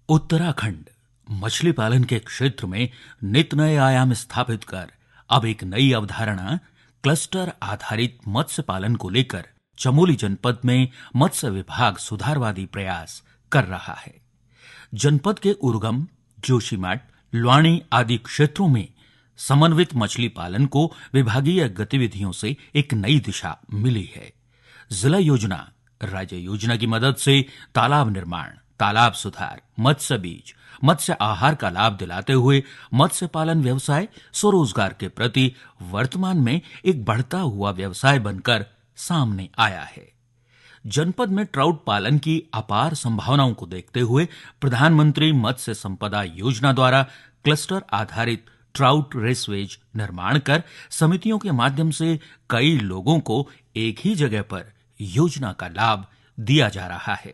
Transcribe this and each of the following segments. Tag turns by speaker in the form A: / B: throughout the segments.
A: उत्तराखंड मछली पालन के क्षेत्र में नित नए आयाम स्थापित कर अब एक नई अवधारणा क्लस्टर आधारित मत्स्य पालन को लेकर चमोली जनपद में मत्स्य विभाग सुधारवादी प्रयास कर रहा है। जनपद के उर्गम, जोशीमठ, लुवानी आदि क्षेत्रों में समन्वित मछली पालन को विभागीय गतिविधियों से एक नई दिशा मिली है। जिला योजना, राज्य योजना की मदद से तालाब निर्माण, तालाब सुधार, मत्स्य बीज, मत्स्य आहार का लाभ दिलाते हुए मत्स्य पालन व्यवसाय स्वरोजगार के प्रति वर्तमान में एक बढ़ता हुआ व्यवसाय बनकर सामने आया है। जनपद में ट्राउट पालन की अपार संभावनाओं को देखते हुए प्रधानमंत्री मत्स्य संपदा योजना द्वारा क्लस्टर आधारित ट्राउट रेसवेज निर्माण कर समितियों के माध्यम से कई लोगों को एक ही जगह पर योजना का लाभ दिया जा रहा है।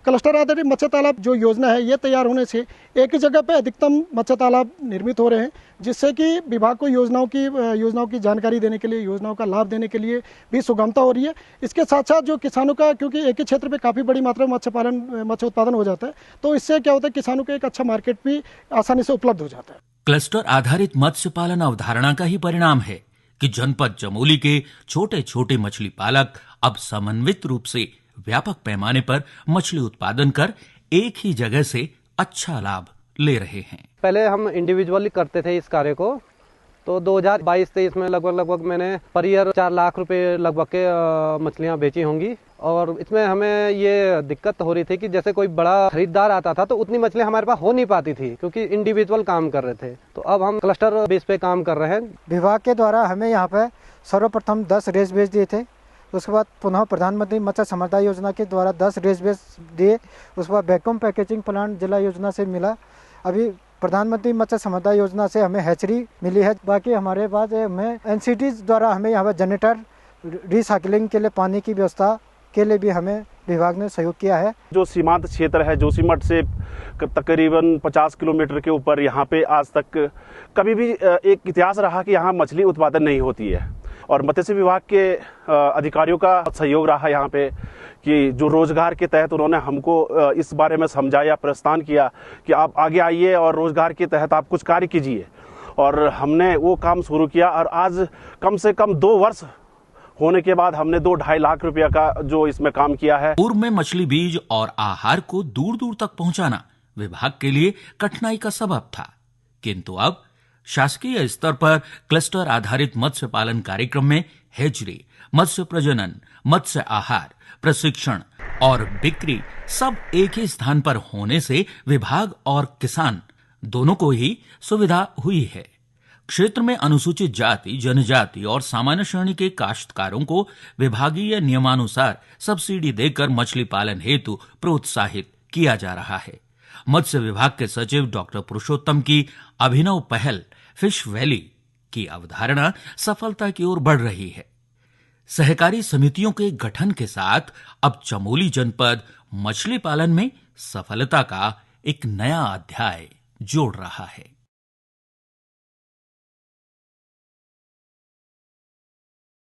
B: क्लस्टर आधारित मत्स्य तालाब जो योजना है ये तैयार होने से एक ही जगह पे अधिकतम मत्स्य तालाब निर्मित हो रहे हैं, जिससे कि विभाग को योजनाओं की जानकारी देने के लिए, योजनाओं का लाभ देने के लिए भी सुगमता हो रही है। इसके साथ साथ जो किसानों का, क्योंकि एक ही क्षेत्र पे काफ़ी बड़ी मात्रा में मत्स्य उत्पादन हो जाता है, तो इससे क्या होता है, किसानों को एक अच्छा मार्केट भी आसानी से उपलब्ध हो जाता है।
A: क्लस्टर आधारित मत्स्य पालन अवधारणा का ही परिणाम है कि जनपद चमोली के छोटे छोटे मछली पालक अब समन्वित रूप से व्यापक पैमाने पर मछली उत्पादन कर एक ही जगह से अच्छा लाभ ले रहे हैं।
C: पहले हम इंडिविजुअली करते थे इस कार्य को, तो 2022-23 में लगभग मैंने पर ईयर 4 लाख रुपए लगभग के मछलियां बेची होंगी। और इसमें हमें ये दिक्कत हो रही थी कि जैसे कोई बड़ा खरीदार आता था तो उतनी मछलियां हमारे पास हो नहीं पाती थी, क्योंकि इंडिविजुअल काम कर रहे थे। तो अब हम क्लस्टर बेस पे काम कर रहे हैं।
D: विभाग के द्वारा हमें यहाँ पे सर्वप्रथम 10 रेस बेच दिए थे, उसके बाद पुनः प्रधानमंत्री मत्स्य संपदा योजना के द्वारा 10 रेस बेस दिए, उसके बाद वैक्यूम पैकेजिंग प्लांट जिला योजना से मिला। अभी प्रधानमंत्री मत्स्य संपदा योजना से हमें हैचरी मिली है। बाकी हमारे पास हमें एनसीटी द्वारा हमें यहाँ पर जनरेटर, रिसाइकलिंग के लिए पानी की व्यवस्था के लिए भी हमें विभाग ने सहयोग किया है।
E: जो सीमांत क्षेत्र है जोशीमठ से तकरीबन 50 किलोमीटर के ऊपर, यहाँ पे आज तक कभी भी एक इतिहास रहा कि यहाँ मछली उत्पादन नहीं होती है। और मत्स्य विभाग के अधिकारियों का सहयोग रहा यहाँ पे कि जो रोजगार के तहत उन्होंने हमको इस बारे में समझाया, प्रस्थान किया कि आप आगे आइए और रोजगार के तहत आप कुछ कार्य कीजिए। और हमने वो काम शुरू किया और आज कम से कम 2 वर्ष होने के बाद हमने 2-2.5 लाख रुपया का जो इसमें काम किया है।
A: पूर्व में मछली बीज और आहार को दूर दूर तक पहुंचाना विभाग के लिए कठिनाई का सबब था, किंतु अब शासकीय स्तर पर क्लस्टर आधारित मत्स्य पालन कार्यक्रम में हैचरी, मत्स्य प्रजनन, मत्स्य आहार, प्रशिक्षण और बिक्री सब एक ही स्थान पर होने से विभाग और किसान दोनों को ही सुविधा हुई है। क्षेत्र में अनुसूचित जाति, जनजाति और सामान्य श्रेणी के काश्तकारों को विभागीय नियमानुसार सब्सिडी देकर मछली पालन हेतु प्रोत्साहित किया जा रहा है। मत्स्य विभाग के सचिव डॉक्टर पुरुषोत्तम की अभिनव पहल फिश वैली की अवधारणा सफलता की ओर बढ़ रही है। सहकारी समितियों के गठन के साथ अब चमोली जनपद मछली पालन में सफलता का एक नया अध्याय जोड़ रहा है।